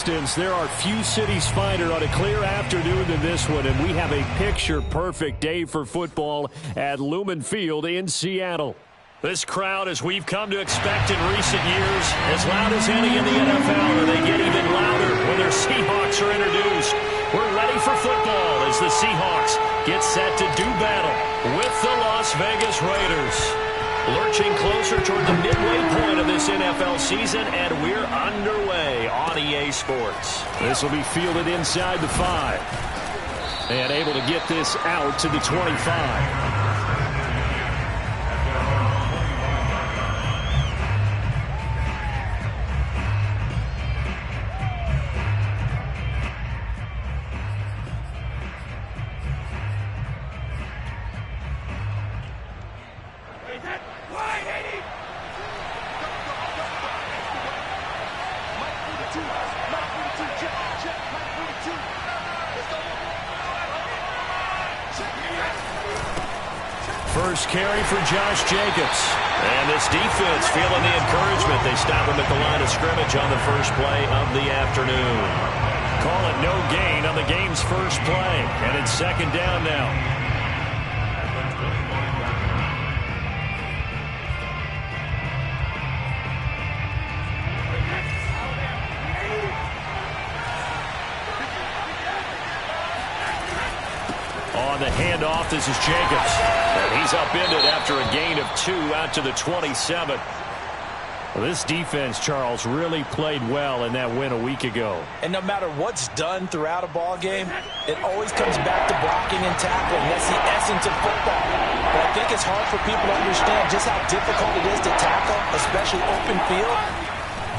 distance, there are few cities finer on a clear afternoon than this one, and we have a picture-perfect day for football at Lumen Field in Seattle. This crowd, as we've come to expect in recent years, as loud as any in the NFL, and they get even louder when their Seahawks are introduced. We're ready for football as the Seahawks get set to do battle with the Las Vegas Raiders. Lurching closer toward the midway point of this NFL season, and we're underway on EA Sports. This will be fielded inside the 5. And able to get this out to the 25. First carry for Josh Jacobs. And this defense feeling the encouragement. They stop him at the line of scrimmage on the first play of the afternoon. Call it no gain on the game's first play. And it's second down now. On the handoff, this is Jacobs. And he's upended after a gain of 2 out to the 27. Well, this defense, Charles, really played well in that win a week ago. And no matter what's done throughout a ball game, it always comes back to blocking and tackling. That's the essence of football. But I think it's hard for people to understand just how difficult it is to tackle, especially open field.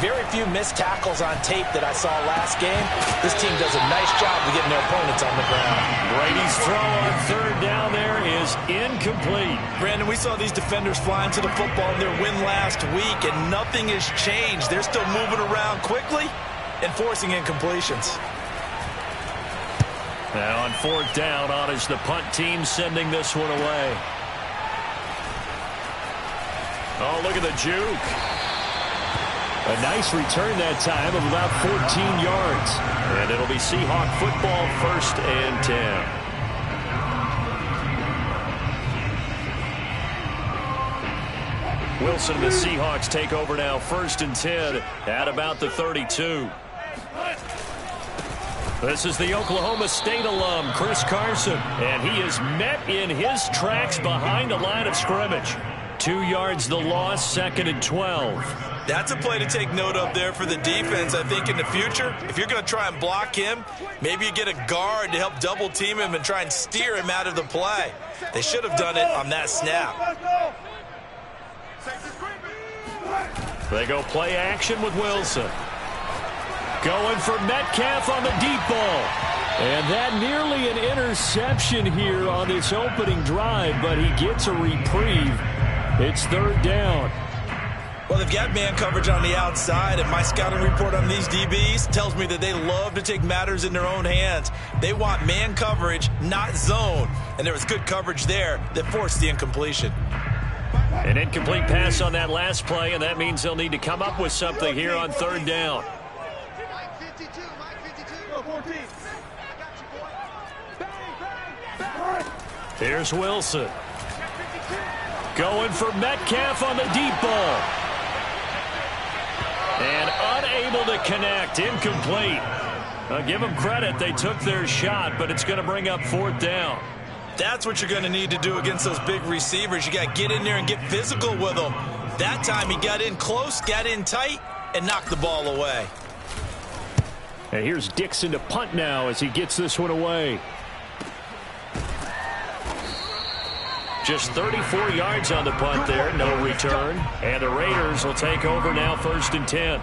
Very few missed tackles on tape that I saw last game. This team does a nice job of getting their opponents on the ground. Brady's throw on third down there is incomplete. Brandon, we saw these defenders flying to the football in their win last week, and nothing has changed. They're still moving around quickly and forcing incompletions. Now on fourth down, on is the punt team sending this one away. Oh, look at the juke. A nice return that time of about 14 yards. And it'll be Seahawk football, 1st and 10. Wilson and the Seahawks take over now, 1st and 10 at about the 32. This is the Oklahoma State alum, Chris Carson. And he is met in his tracks behind the line of scrimmage. 2 yards the loss, 2nd and 12. That's a play to take note of there for the defense. I think in the future, if you're going to try and block him, maybe you get a guard to help double team him and try and steer him out of the play. They should have done it on that snap. They go play action with Wilson. Going for Metcalf on the deep ball. And that nearly an interception here on this opening drive, but he gets a reprieve. It's 3rd down. Well, they've got man coverage on the outside, and my scouting report on these DBs tells me that they love to take matters in their own hands. They want man coverage, not zone. And there was good coverage there that forced the incompletion. An incomplete pass on that last play, and that means they'll need to come up with something here on 3rd down. Here's Wilson. Going for Metcalf on the deep ball. And unable to connect. Incomplete. Give them credit. They took their shot, but it's going to bring up 4th down. That's what you're going to need to do against those big receivers. You got to get in there and get physical with them. That time he got in close, got in tight, and knocked the ball away. And here's Dixon to punt now as he gets this one away. Just 34 yards on the punt there, no return. And the Raiders will take over now, 1st and 10.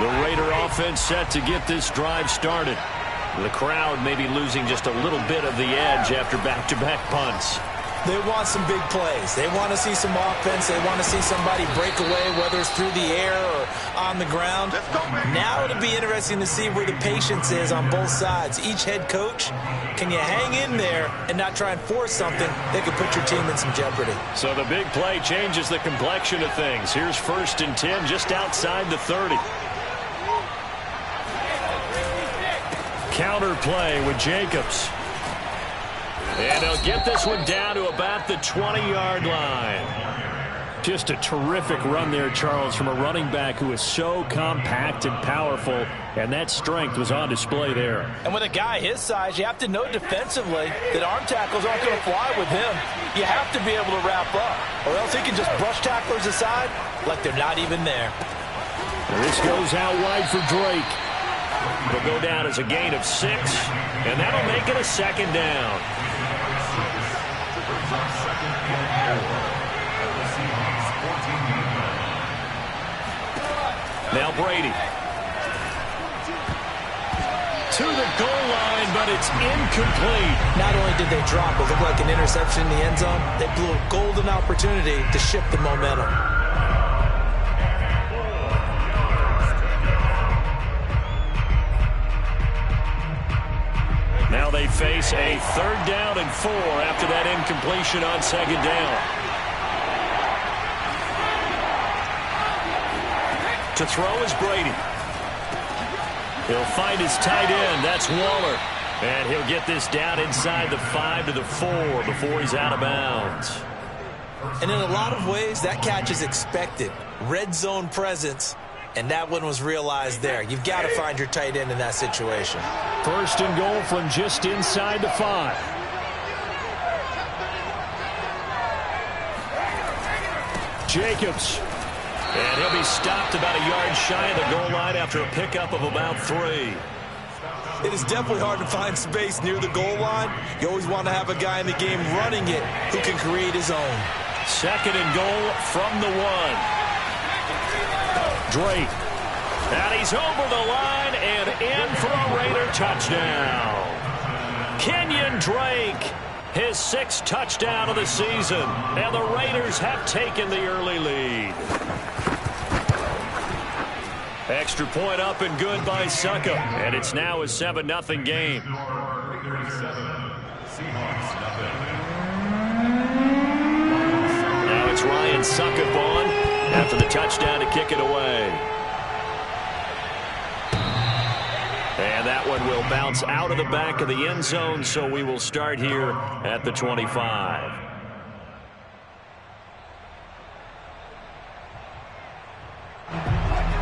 The Raider offense set to get this drive started. The crowd may be losing just a little bit of the edge after back-to-back punts. They want some big plays. They want to see some offense. They want to see somebody break away, whether it's through the air or on the ground. Now it'll be interesting to see where the patience is on both sides. Each head coach, can you hang in there and not try and force something that could put your team in some jeopardy? So the big play changes the complexion of things. Here's 1st and 10 just outside the 30. Counter play with Jacobs. And they'll get this one down to about the 20-yard line. Just a terrific run there, Charles, from a running back who is so compact and powerful, and that strength was on display there. And with a guy his size, you have to know defensively that arm tackles aren't going to fly with him. You have to be able to wrap up, or else he can just brush tacklers aside like they're not even there. This goes out wide for Drake. It'll go down as a gain of 6, and that'll make it a 2nd down. Now Brady. To the goal line, but it's incomplete. Not only did they drop it, looked like an interception in the end zone, they blew a golden opportunity to shift the momentum. Now they face a 3rd down and 4 after that incompletion on 2nd down. To throw is Brady. He'll find his tight end. That's Waller. And he'll get this down inside the 5 to the 4 before he's out of bounds. And in a lot of ways, that catch is expected. Red zone presence. And that one was realized there. You've got to find your tight end in that situation. 1st and goal from just inside the 5. Jacobs. And he'll be stopped about a yard shy of the goal line after a pickup of about 3. It is definitely hard to find space near the goal line. You always want to have a guy in the game running it who can create his own. 2nd and goal from the 1. Drake. And he's over the line and in for a Raider touchdown. Kenyon Drake, his 6th touchdown of the season. And the Raiders have taken the early lead. Extra point up and good by Succop. And it's now a 7-0 game. Now it's Ryan Succop on after the touchdown to kick it away. And that one will bounce out of the back of the end zone, so we will start here at the 25.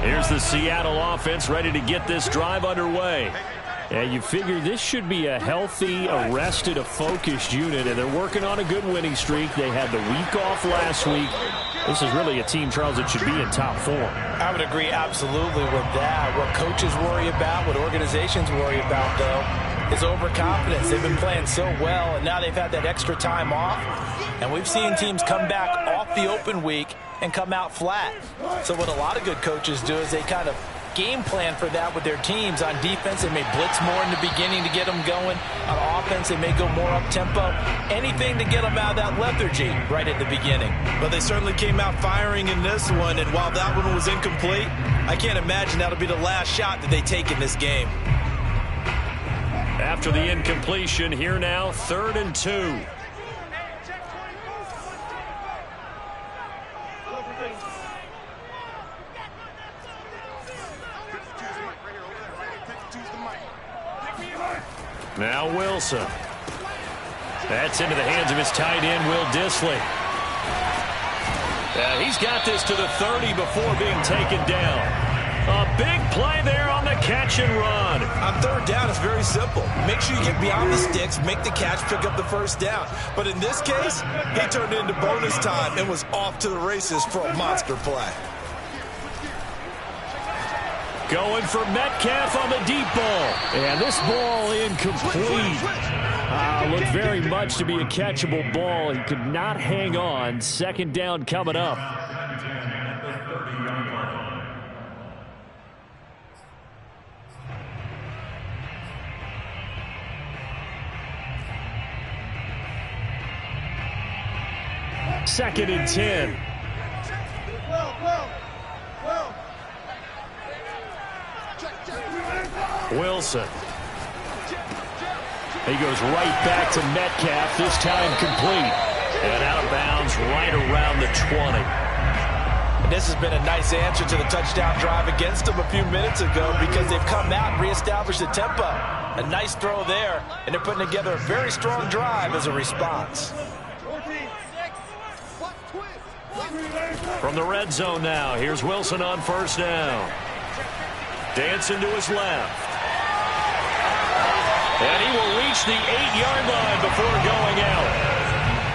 Here's the Seattle offense ready to get this drive underway. And you figure this should be a healthy, arrested, a focused unit, and they're working on a good winning streak. They had the week off last week. This is really a team, Charles, that should be in top form. I would agree absolutely with that. What coaches worry about, what organizations worry about, though, is overconfidence. They've been playing so well, and now they've had that extra time off. And we've seen teams come back off the open week and come out flat. So what a lot of good coaches do is they kind of game plan for that with their teams. On defense, they may blitz more in the beginning to get them going. On offense, they may go more up-tempo. Anything to get them out of that lethargy right at the beginning. But they certainly came out firing in this one, and while that one was incomplete, I can't imagine that'll be the last shot that they take in this game. After the incompletion, here now, 3rd and 2. Now Wilson. That's into the hands of his tight end, Will Dissly. He's got this to the 30 before being taken down. A big play there on the catch and run. On 3rd down, it's very simple. Make sure you get beyond the sticks, make the catch, pick up the 1st down. But in this case, he turned it into bonus time and was off to the races for a monster play. Going for Metcalf on the deep ball. And this ball incomplete. Looked very much to be a catchable ball. He could not hang on. 2nd down coming up. 2nd and 10. Wilson. He goes right back to Metcalf, this time complete. And out of bounds right around the 20. And this has been a nice answer to the touchdown drive against them a few minutes ago because they've come out and reestablished the tempo. A nice throw there, and they're putting together a very strong drive as a response. From the red zone now, here's Wilson on 1st down. Dancing to his left. And he will reach the 8-yard line before going out.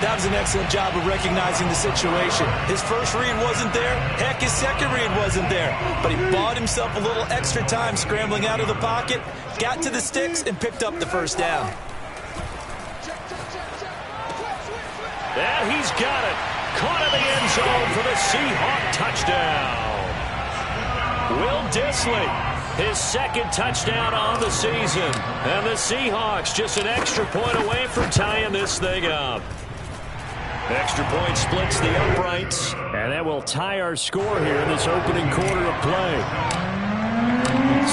That was an excellent job of recognizing the situation. His first read wasn't there. Heck, his second read wasn't there. But he bought himself a little extra time scrambling out of the pocket, got to the sticks, and picked up the 1st down. And he's got it. Caught in the end zone for the Seahawk touchdown. Will Dissly. His 2nd touchdown on the season. And the Seahawks just an extra point away from tying this thing up. Extra point splits the uprights. And that will tie our score here in this opening quarter of play.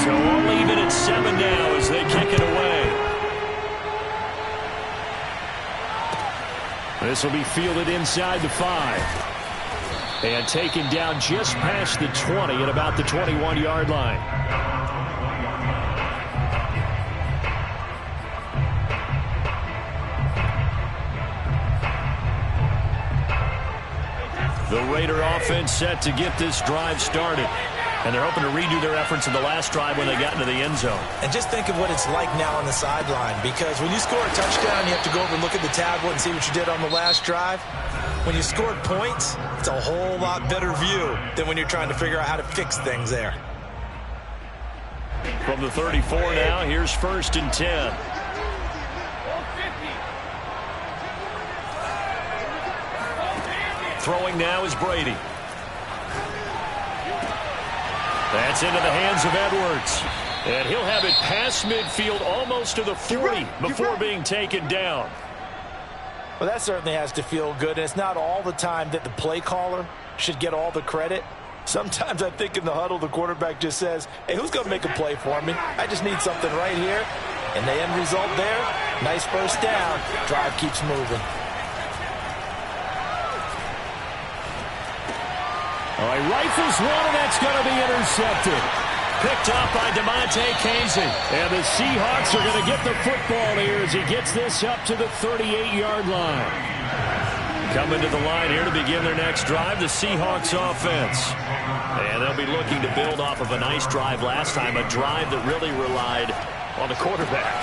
So we'll leave it at 7 now as they kick it away. This will be fielded inside the 5. And taken down just past the 20 at about the 21-yard line. The Raider offense set to get this drive started. And they're hoping to redo their efforts in the last drive when they got into the end zone. And just think of what it's like now on the sideline, because when you score a touchdown, you have to go over and look at the tablet and see what you did on the last drive. When you scored points, it's a whole lot better view than when you're trying to figure out how to fix things there. From the 34 now, here's 1st and 10. Throwing now is Brady. That's into the hands of Edwards. And he'll have it past midfield almost to the 40 before being taken down. Well, that certainly has to feel good. And it's not all the time that the play caller should get all the credit. Sometimes I think in the huddle, the quarterback just says, hey, who's going to make a play for me? I just need something right here. And the end result there, nice 1st down. Drive keeps moving. All right, rifles one, and that's going to be intercepted. Picked up by DeMonte Casey. And the Seahawks are going to get the football here as he gets this up to the 38-yard line. Coming to the line here to begin their next drive, the Seahawks offense. And they'll be looking to build off of a nice drive last time, a drive that really relied on the quarterback.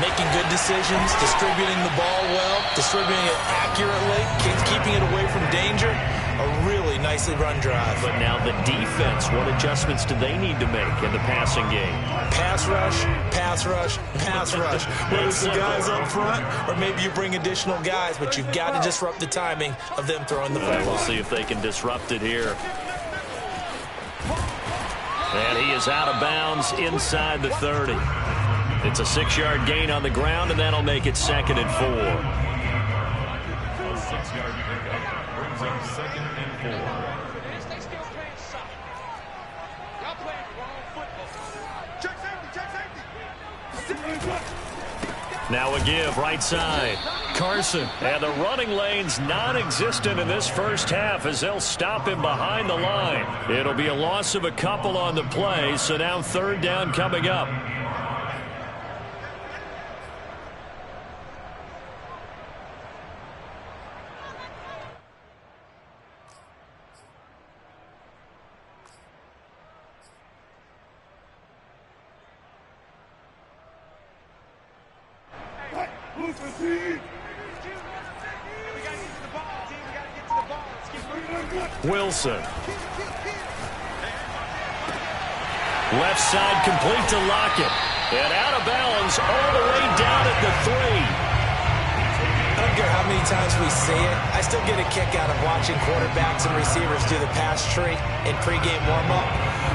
Making good decisions, distributing the ball well, distributing it accurately, keeping it away from danger. A really nicely run drive. But now the defense, what adjustments do they need to make in the passing game? Pass rush, pass rush, pass rush. Whether it's the guys up front or maybe you bring additional guys, but you've got to disrupt the timing of them throwing the football. We'll see if they can disrupt it here. And he is out of bounds inside the 30. It's a 6-yard gain on the ground, and that'll make it 2nd and 4. 6-yard pickup brings up 2nd and 4. Now a give right side. Carson. And the running lane's non-existent in this first half as they'll stop him behind the line. It'll be a loss of a couple on the play, so now 3rd down coming up. Wilson. Left side complete to Lockett. And out of bounds all the way down at the 3. I don't care how many times we see it. I still get a kick out of watching quarterbacks and receivers do the pass tree in pregame warm-up.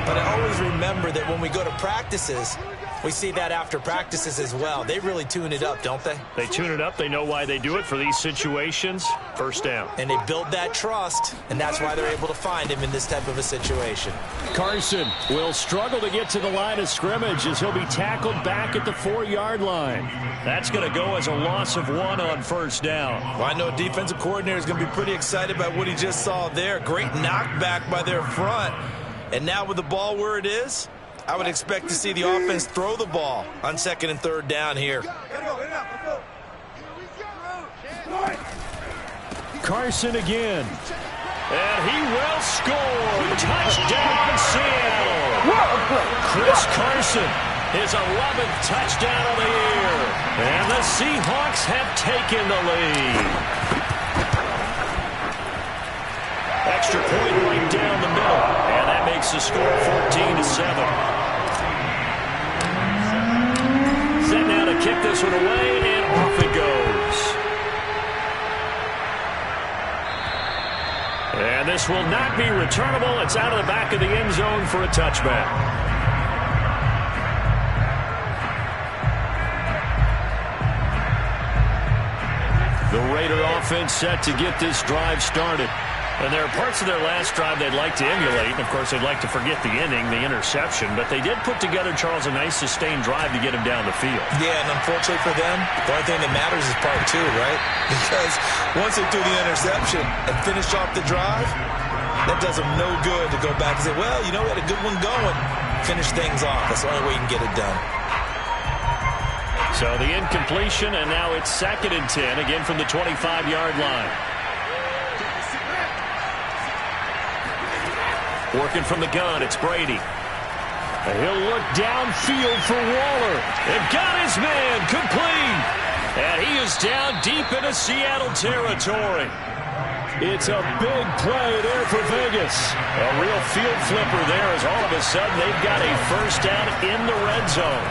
But I always remember that when we go to practices, We see that after practices as well. They really tune it up, don't they? They tune it up. They know why they do it for these situations. First down. And they build that trust, and that's why they're able to find him in this type of a situation. Carson will struggle to get to the line of scrimmage as he'll be tackled back at the 4-yard line. That's going to go as a loss of 1 on first down. Well, I know a defensive coordinator is going to be pretty excited about what he just saw there. Great knockback by their front. And now with the ball where it is, I would expect to see the offense throw the ball on 2nd and 3rd down here. Carson again. And he will score. Touchdown, Seattle. Chris Carson, his 11th touchdown of the year. And the Seahawks have taken the lead. Extra point right down the middle. And that makes the score 14-7. Set now to kick this one away, and off it goes. And this will not be returnable. It's out of the back of the end zone for a touchback. The Raider offense set to get this drive started. And there are parts of their last drive they'd like to emulate. And, of course, they'd like to forget the inning, the interception. But they did put together, Charles, a nice sustained drive to get him down the field. Yeah, and unfortunately for them, the only thing that matters is part 2, right? Because once they threw the interception and finished off the drive, that does them no good to go back and say, well, you know, we had a good one going. Finish things off. That's the only way you can get it done. So the incompletion, and now it's 2nd and 10, again from the 25-yard line. Working from the gun, it's Brady. And he'll look downfield for Waller. And got his man complete. And he is down deep into Seattle territory. It's a big play there for Vegas. A real field flipper there as all of a sudden they've got a first down in the red zone.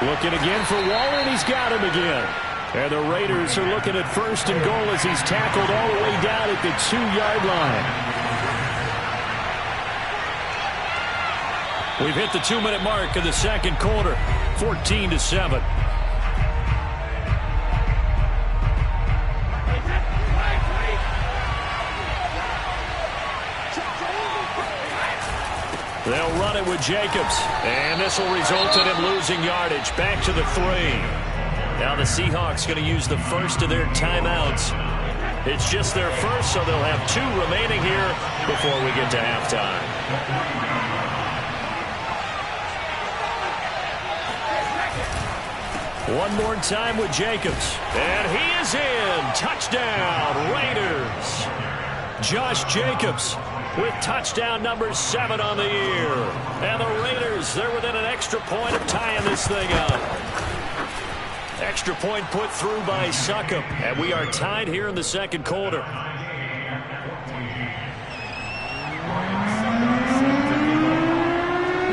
Looking again for Waller, and he's got him again. And the Raiders are looking at 1st and goal as he's tackled all the way down at the 2-yard line. We've hit the 2-minute mark of the 2nd quarter, 14-7. They'll run it with Jacobs, and this will result in him losing yardage. Back to the 3. Now the Seahawks going to use the first of their timeouts. It's just their first, so they'll have 2 remaining here before we get to halftime. One more time with Jacobs. And he is in. Touchdown, Raiders. Josh Jacobs with touchdown number 7 on the year. And the Raiders, they're within an extra point of tying this thing up. Extra point put through by Succop. And we are tied here in the 2nd quarter.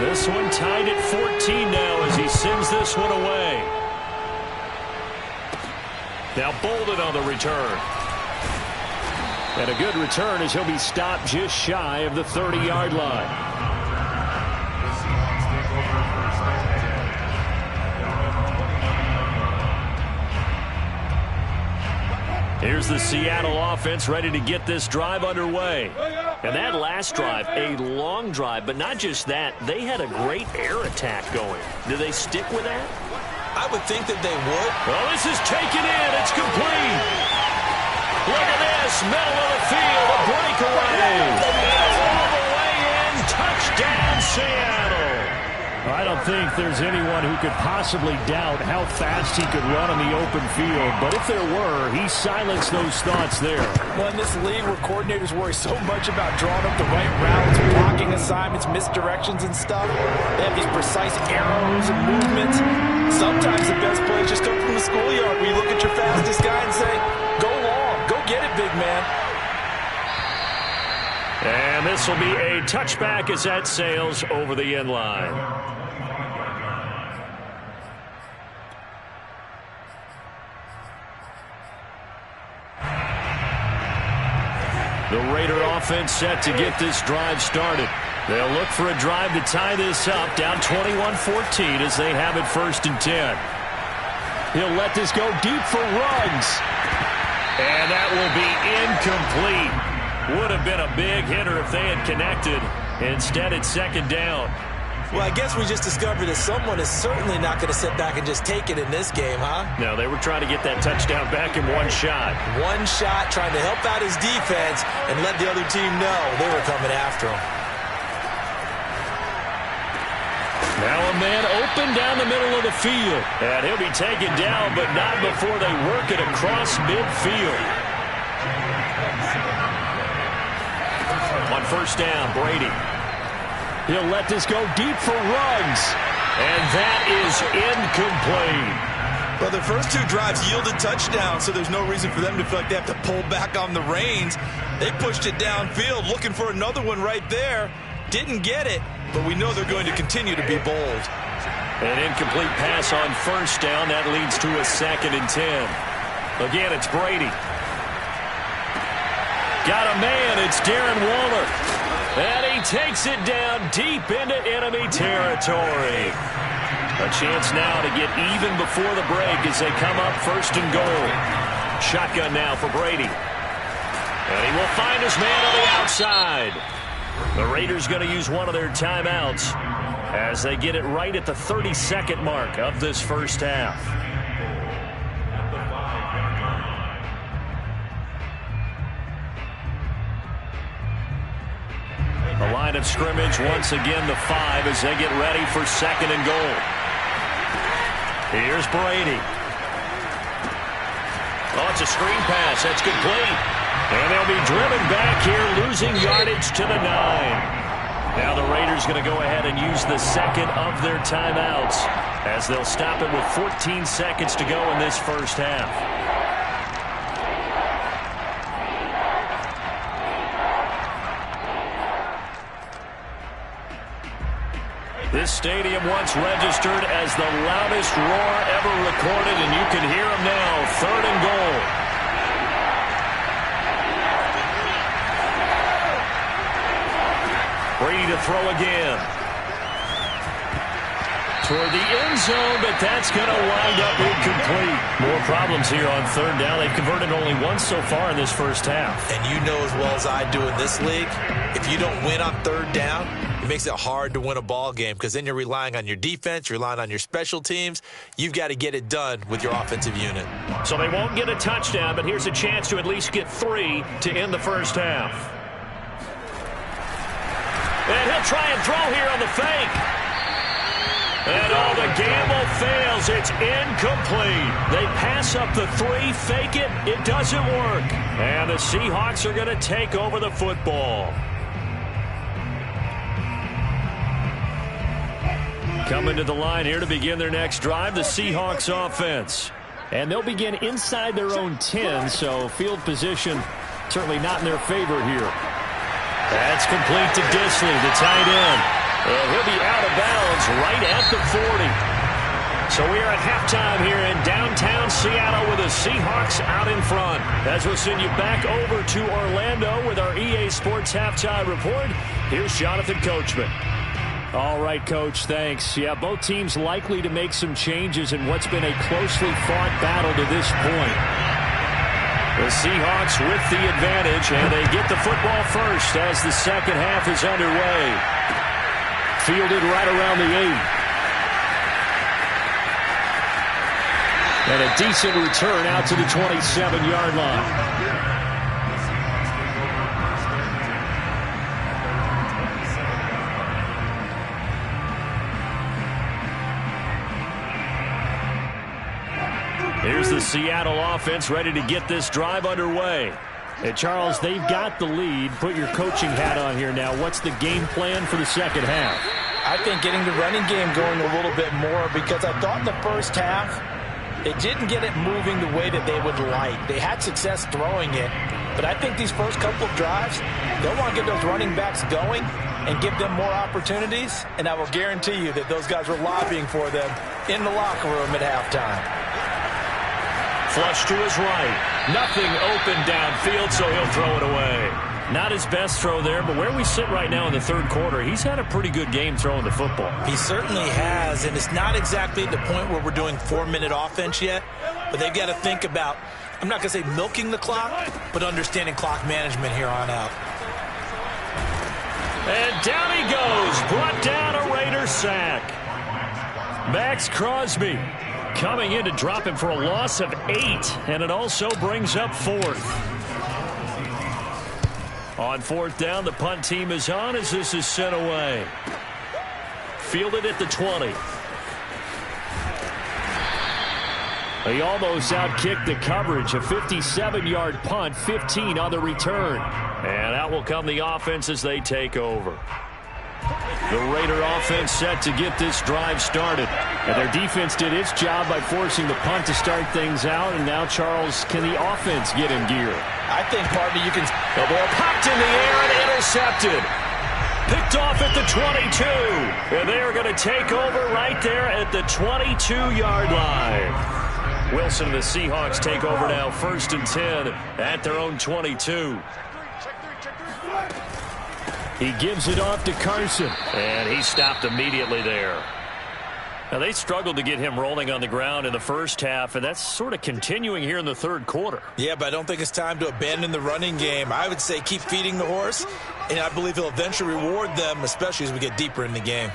This one tied at 14 now as he sends this one away. Now Bolden on the return. And a good return as he'll be stopped just shy of the 30-yard line. Here's the Seattle offense ready to get this drive underway. And that last drive, a long drive, but not just that. They had a great air attack going. Do they stick with that? I would think that they would. Well, this is taken in. It's complete. Look at this. Middle of the field. A breakaway. All the way in. Touchdown, Seattle. I don't think there's anyone who could possibly doubt how fast he could run on the open field. But if there were, he silenced those thoughts there. Well, in this league where coordinators worry so much about drawing up the right routes, blocking assignments, misdirections and stuff, they have these precise arrows and movements. Sometimes the best plays just come from the schoolyard where you look at your fastest guy and say, go long, go get it, big man. And this will be a touchback as that sails over the end line. The Raider offense set to get this drive started. They'll look for a drive to tie this up, down 21-14 as they have it 1st and 10. He'll let this go deep for Ruggs. And that will be incomplete. Would have been a big hitter if they had connected. Instead, it's 2nd down. Well, I guess we just discovered that someone is certainly not going to sit back and just take it in this game, huh? No, they were trying to get that touchdown back in one shot. One shot, trying to help out his defense and let the other team know they were coming after him. Now a man open down the middle of the field. And he'll be taken down, but not before they work it across midfield. On 1st down, Brady. He'll let this go deep for Ruggs. And that is incomplete. Well, the first 2 drives yielded touchdowns, so there's no reason for them to feel like they have to pull back on the reins. They pushed it downfield, looking for another one right there. Didn't get it, but we know they're going to continue to be bold. An incomplete pass on 1st down. That leads to a 2nd and 10. Again, it's Brady. Got a man. It's Darren Waller. And he takes it down deep into enemy territory. A chance now to get even before the break as they come up 1st and goal. Shotgun now for Brady. And he will find his man on the outside. The Raiders going to use one of their timeouts as they get it right at the 32nd mark of this 1st half. The line of scrimmage once again the 5 as they get ready for 2nd and goal. Here's Brady. Oh, it's a screen pass. That's complete. And they'll be driven back here, losing yardage to the 9. Now the Raiders going to go ahead and use the 2nd of their timeouts as they'll stop it with 14 seconds to go in this 1st half. This stadium once registered as the loudest roar ever recorded, and you can hear them now. 3rd and goal. Brady to throw again. Toward the end zone, but that's going to wind up incomplete. More problems here on 3rd down. They've converted only once so far in this 1st half. And you know as well as I do in this league, if you don't win on 3rd down, it makes it hard to win a ball game because then you're relying on your defense, you're relying on your special teams. You've got to get it done with your offensive unit. So they won't get a touchdown, but here's a chance to at least get 3 to end the 1st half. And he'll try and throw here on the fake. And the gamble fails. It's incomplete. They pass up the 3, fake it. It doesn't work. And the Seahawks are going to take over the football. Coming to the line here to begin their next drive, the Seahawks offense. And they'll begin inside their own 10, so field position certainly not in their favor here. That's complete to Disley, the tight end. And he'll be out of bounds right at the 40. So we are at halftime here in downtown Seattle with the Seahawks out in front. As we'll send you back over to Orlando with our EA Sports Halftime Report, here's Jonathan Coachman. All right, Coach, thanks. Yeah, both teams likely to make some changes in what's been a closely fought battle to this point. The Seahawks with the advantage, and they get the football first as the 2nd half is underway. Fielded right around the 8. And a decent return out to the 27-yard line. Here's the Seattle offense ready to get this drive underway. And Charles, they've got the lead. Put your coaching hat on here now. What's the game plan for the 2nd half? I think getting the running game going a little bit more, because I thought in the 1st half they didn't get it moving the way that they would like. They had success throwing it, but I think these first couple of drives, they'll want to get those running backs going and give them more opportunities, and I will guarantee you that those guys were lobbying for them in the locker room at halftime. Flush to his right. Nothing open downfield, so he'll throw it away. Not his best throw there, but where we sit right now in the third quarter, he's had a pretty good game throwing the football. He certainly has, and it's not exactly at the point where we're doing 4-minute offense yet, but they've got to think about, I'm not going to say milking the clock, but understanding clock management here on out. And down he goes, brought down a Raider sack. Max Crosby coming in to drop him for a loss of 8, and it also brings up 4th. On 4th down, the punt team is on as this is sent away. Fielded at the 20. He almost outkicked the coverage. A 57-yard punt, 15 on the return. And out will come the offense as they take over. The Raider offense set to get this drive started. And their defense did its job by forcing the punt to start things out. And now, Charles, can the offense get in gear? I think, partner, you can... The ball popped in the air and intercepted. Picked off at the 22. And they are going to take over right there at the 22-yard line. Wilson and the Seahawks take over now, 1st and 10 at their own 22. He gives it off to Carson, and he stopped immediately there. Now, they struggled to get him rolling on the ground in the first half, and that's sort of continuing here in the third quarter. Yeah, but I don't think it's time to abandon the running game. I would say keep feeding the horse, and I believe he'll eventually reward them, especially as we get deeper in the game.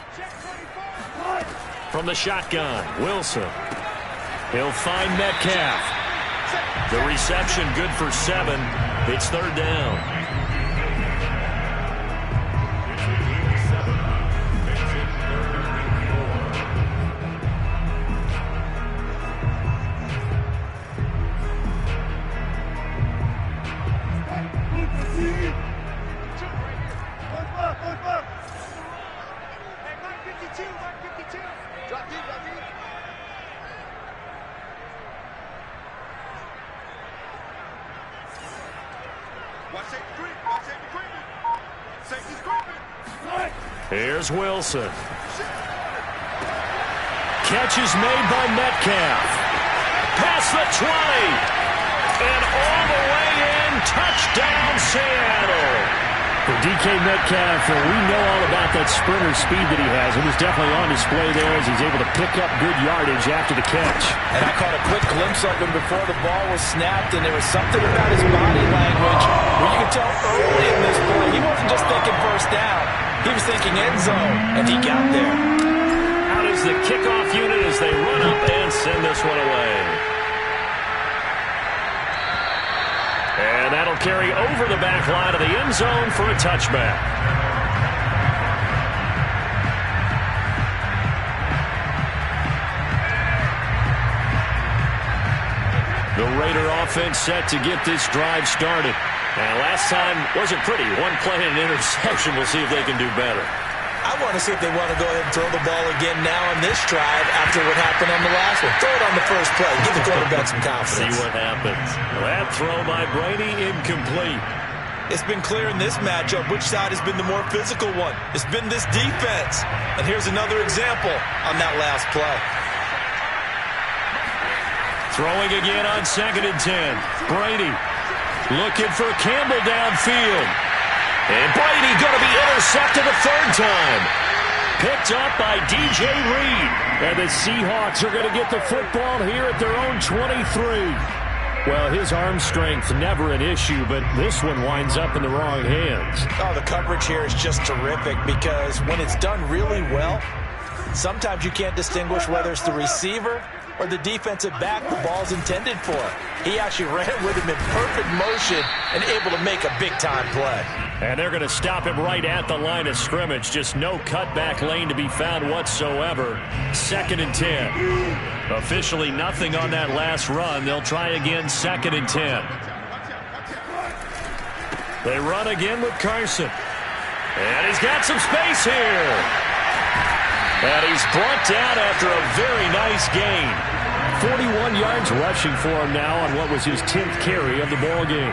From the shotgun, Wilson. He'll find Metcalf. The reception good for 7. It's 3rd down. Here's Wilson. Catch is made by Metcalf. Past the 20. And all the way in. Touchdown, Seattle. For DK Metcalf, we know all about that sprinter speed that he has. It was definitely on display there as he's able to pick up good yardage after the catch. And I caught a quick glimpse of him before the ball was snapped, and there was something about his body language where you could tell early in this play he wasn't just thinking first down. He was thinking end zone, and he got there. Out is the kickoff unit as they run up and send this one away. And that'll carry over the back line of the end zone for a touchback. The Raider offense set to get this drive started. And last time wasn't pretty. One play and an interception. We'll see if they can do better. I want to see if they want to go ahead and throw the ball again now on this drive after what happened on the last one. Throw it on the first play. Give the quarterback some confidence. See what happens. That throw by Brady incomplete. It's been clear in this matchup which side has been the more physical one. It's been this defense. And here's another example on that last play. Throwing again on 2nd and 10. Brady looking for Campbell downfield. And Brady going to be intercepted a 3rd time. Picked up by DJ Reed. And the Seahawks are going to get the football here at their own 23. Well, his arm strength never an issue, but this one winds up in the wrong hands. Oh, the coverage here is just terrific because when it's done really well, sometimes you can't distinguish whether it's the receiver or the defensive back the ball's intended for. He actually ran with him in perfect motion and able to make a big-time play. And they're going to stop him right at the line of scrimmage. Just no cutback lane to be found whatsoever. 2nd and 10. Officially nothing on that last run. They'll try again 2nd and 10. They run again with Carson. And he's got some space here. And he's brought down after a very nice gain. 41 yards rushing for him now on what was his 10th carry of the ball game.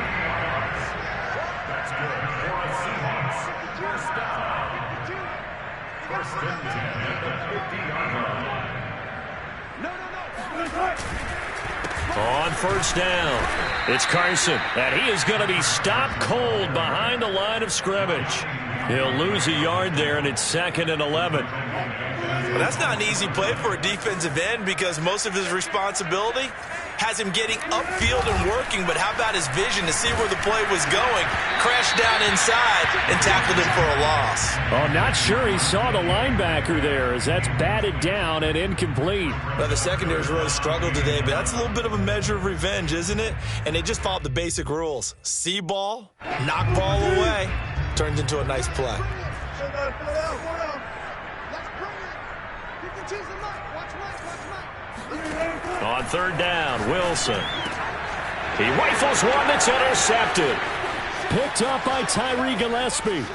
That's good for the Seahawks. First down. 1st and 10 at the 50-yard line. On first down, it's Carson, and he is going to be stopped cold behind the line of scrimmage. He'll lose a yard there, and it's 2nd and 11. Well, that's not an easy play for a defensive end because most of his responsibility has him getting upfield and working, but how about his vision to see where the play was going? Crashed down inside and tackled him for a loss. Oh, not sure he saw the linebacker there as that's batted down and incomplete. Well, the secondary's really struggled today, but that's a little bit of a measure of revenge, isn't it? And they just followed the basic rules. See ball, knock ball away, turns into a nice play. On third down, Wilson. He rifles one that's intercepted. Picked up by Tyree Gillespie.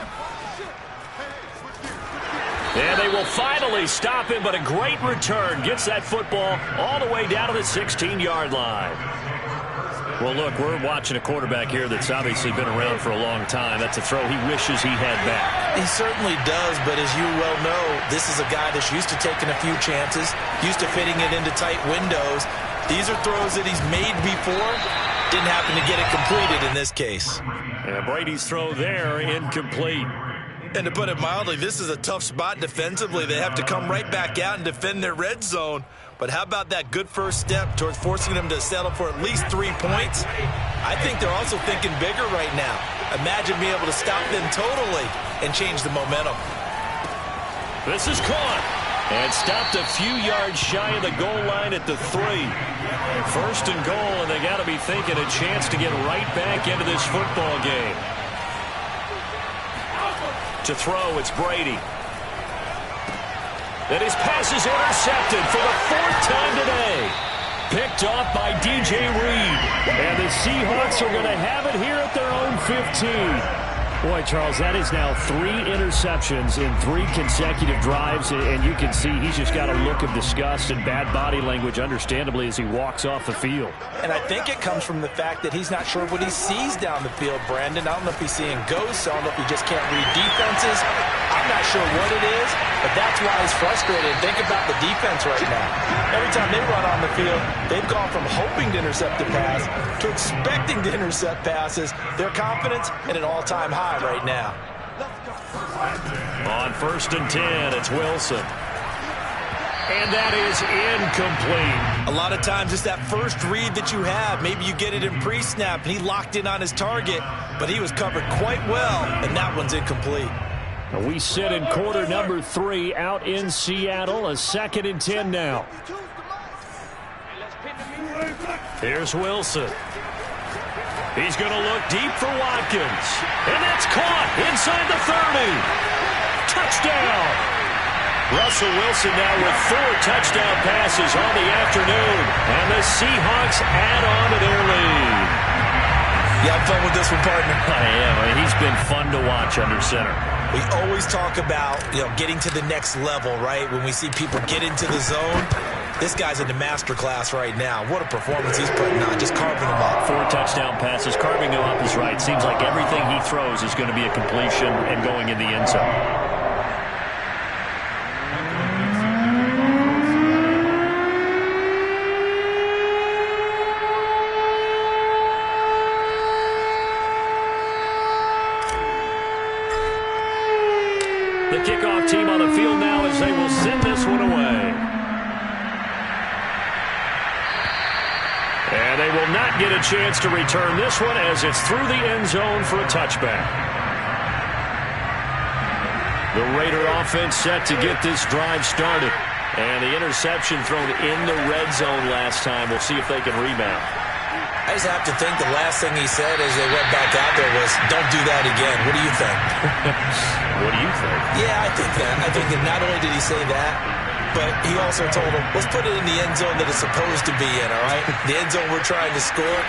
And they will finally stop him, but a great return. Gets that football all the way down to the 16-yard line. Well, look, we're watching a quarterback here that's obviously been around for a long time. That's a throw he wishes he had back. He certainly does, but as you well know, this is a guy that's used to taking a few chances, used to fitting it into tight windows. These are throws that he's made before. Didn't happen to get it completed in this case. And Brady's throw there, incomplete. And to put it mildly, this is a tough spot defensively. They have to come right back out and defend their red zone. But how about that good first step towards forcing them to settle for at least 3 points? I think they're also thinking bigger right now. Imagine being able to stop them totally and change the momentum. This is caught and stopped a few yards shy of the goal line at the 3. 1st and goal, and they got to be thinking a chance to get right back into this football game. To throw, it's Brady. And his pass is intercepted for the 4th time today. Picked off by DJ Reed. And the Seahawks are going to have it here at their own 15. Boy, Charles, that is now 3 interceptions in 3 consecutive drives, and you can see he's just got a look of disgust and bad body language, understandably, as he walks off the field. And I think it comes from the fact that he's not sure what he sees down the field, Brandon. I don't know if he's seeing ghosts. I don't know if he just can't read defenses. I'm not sure what it is, but that's why he's frustrated. Think about the defense right now. Every time they run on the field, they've gone from hoping to intercept a pass to expecting to intercept passes. Their confidence at an all-time high right now. On 1st and 10, it's Wilson. And that is incomplete. A lot of times it's that first read that you have. Maybe you get it in pre-snap, and he locked in on his target, but he was covered quite well, and that one's incomplete. We sit in quarter number 3 out in Seattle. A 2nd and 10 now. Here's Wilson. He's going to look deep for Watkins. And that's caught inside the 30. Touchdown. Russell Wilson now with 4 touchdown passes on the afternoon. And the Seahawks add on to their lead. You have fun with this one, partner? I am. I mean, he's been fun to watch under center. We always talk about, getting to the next level, right? When we see people get into the zone, this guy's in the master class right now. What a performance he's putting on, just carving them up. 4 touchdown passes. Carving them up is right. Seems like everything he throws is going to be a completion and going in the end zone. The kickoff team on the field now as they will send this one away. And they will not get a chance to return this one as it's through the end zone for a touchback. The Raider offense set to get this drive started. And the interception thrown in the red zone last time. We'll see if they can rebound. I just have to think the last thing he said as they went back out there was, don't do that again. What do you think? What do you think? Yeah, I think that. I think that not only did he say that, but he also told him, let's put it in the end zone that it's supposed to be in, all right? The end zone we're trying to score.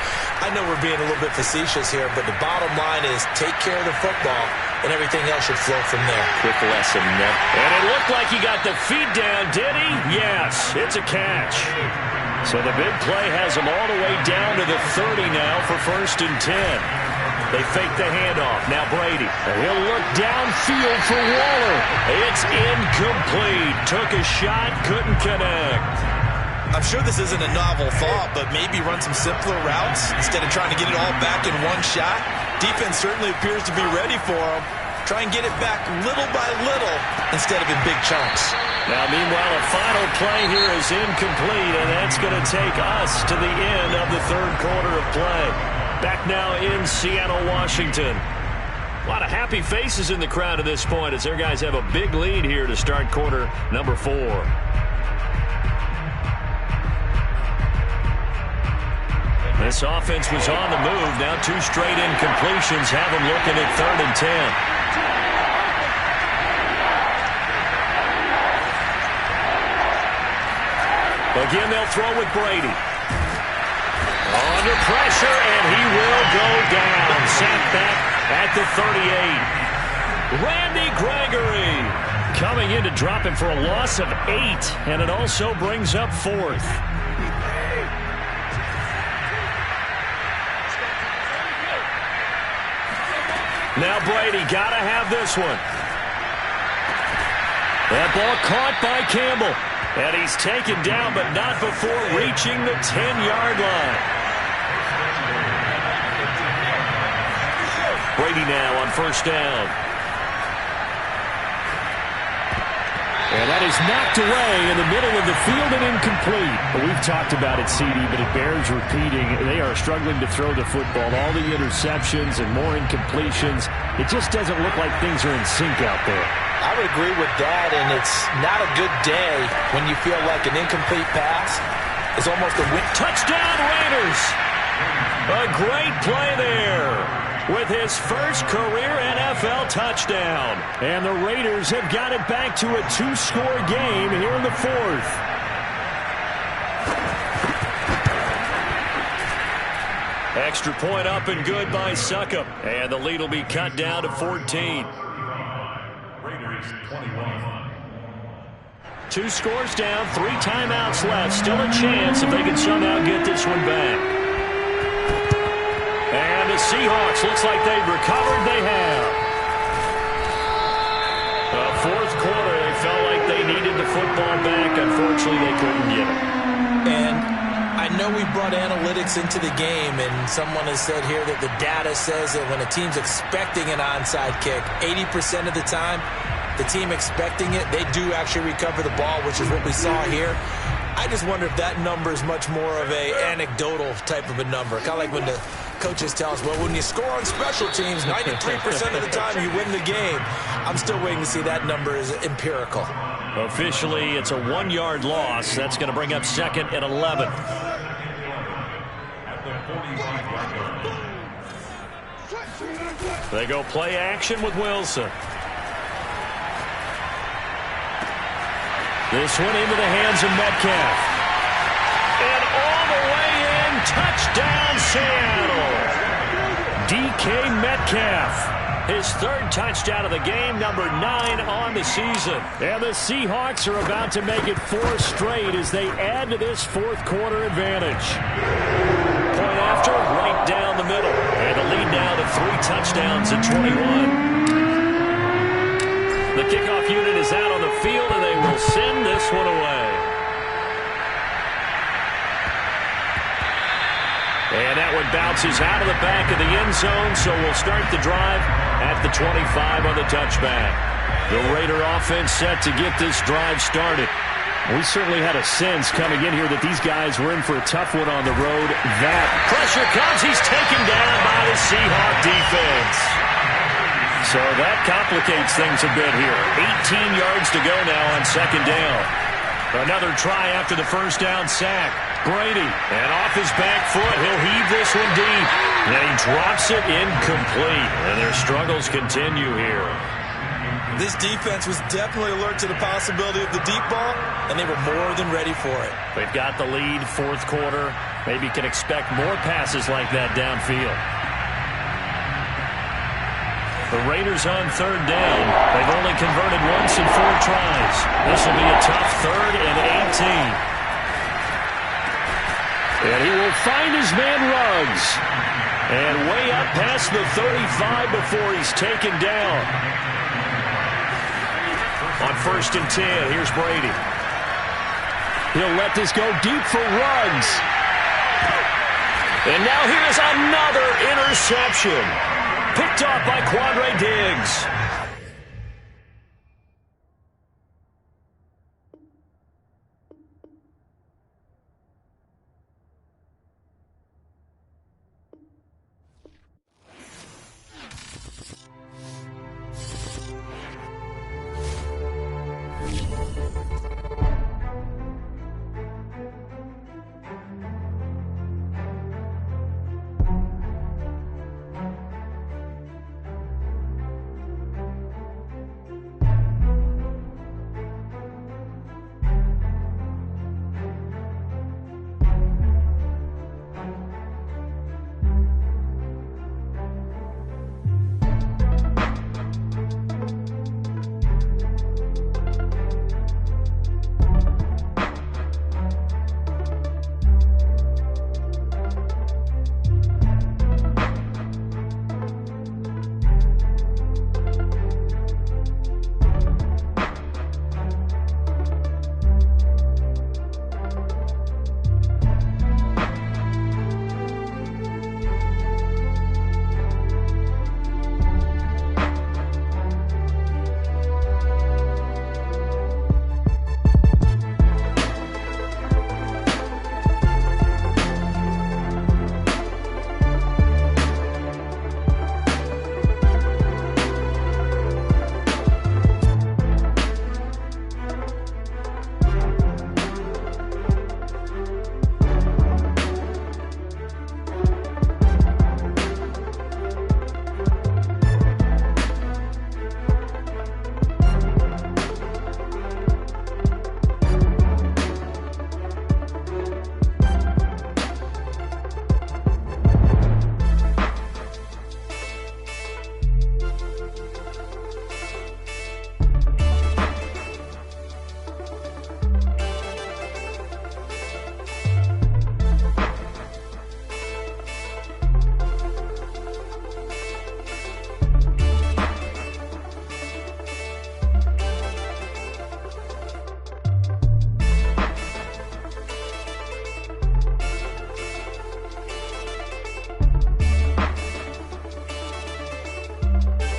I know we're being a little bit facetious here, but the bottom line is take care of the football, and everything else should flow from there. Quick lesson, Nick. And it looked like he got the feet down, did he? Yes, it's a catch. So the big play has him all the way down to the 30 now for 1st and 10. They fake the handoff. Now Brady. He'll look downfield for Waller. It's incomplete. Took a shot, couldn't connect. I'm sure this isn't a novel thought, but maybe run some simpler routes instead of trying to get it all back in one shot. Defense certainly appears to be ready for him. Try and get it back little by little instead of in big chunks. Now, meanwhile, a final play here is incomplete, and that's going to take us to the end of the third quarter of play. Back now in Seattle, Washington. A lot of happy faces in the crowd at this point as their guys have a big lead here to start quarter number 4. This offense was on the move. Now 2 straight incompletions have them looking at 3rd and 10. Again, they'll throw with Brady. Under pressure, and he will go down. Sacked back at the 38. Randy Gregory coming in to drop him for a loss of 8, and it also brings up 4th. Now Brady got to have this one. That ball caught by Campbell. And he's taken down, but not before reaching the 10-yard line. Brady now on 1st down. And that is knocked away in the middle of the field and incomplete. We've talked about it, CD, but it bears repeating. They are struggling to throw the football. All the interceptions and more incompletions. It just doesn't look like things are in sync out there. I would agree with that, and it's not a good day when you feel like an incomplete pass is almost a win. Touchdown, Raiders! A great play there with his first career NFL touchdown. And the Raiders have got it back to a 2-score game here in the 4th. Extra point up and good by Succop. And the lead will be cut down to 14. Raiders 21. 2 scores down, 3 timeouts left. Still a chance if they can somehow get this one back. And the Seahawks, looks like they've recovered. They have. The 4th quarter, they felt like they needed the football back. Unfortunately, they couldn't get it. And I know we brought analytics into the game, and someone has said here that the data says that when a team's expecting an onside kick, 80% of the time, the team expecting it, they do actually recover the ball, which is what we saw here. I just wonder if that number is much more of a anecdotal type of a number. Kind of like when the coaches tell us, well, when you score on special teams, 93% of the time you win the game. I'm still waiting to see that number is empirical. Officially, it's a 1-yard loss. That's going to bring up 2nd and 11. They go play action with Wilson. This one into the hands of Metcalf. And all the way in, touchdown Seattle. DK Metcalf, his 3rd touchdown of the game, number 9 on the season. And the Seahawks are about to make it 4 straight as they add to this 4th quarter advantage. Point after, right down the middle. And the lead now to 3 touchdowns at 21. The kickoff unit is out on the field, and they will send this one away. And that one bounces out of the back of the end zone, so we'll start the drive at the 25 on the touchback. The Raider offense set to get this drive started. We certainly had a sense coming in here that these guys were in for a tough one on the road. That pressure comes. He's taken down by the Seahawk defense. So that complicates things a bit here. 18 yards to go now on 2nd down. Another try after the 1st down sack. Brady, and off his back foot, he'll heave this one deep. And he drops it incomplete. And their struggles continue here. This defense was definitely alert to the possibility of the deep ball, and they were more than ready for it. They've got the lead, 4th quarter. Maybe can expect more passes like that downfield. The Raiders on 3rd down. They've only converted once in 4 tries. This will be a tough 3rd and 18. And he will find his man Ruggs. And way up past the 35 before he's taken down. On 1st and 10, here's Brady. He'll let this go deep for Ruggs. And now here's another interception. Picked off by Quandre Diggs.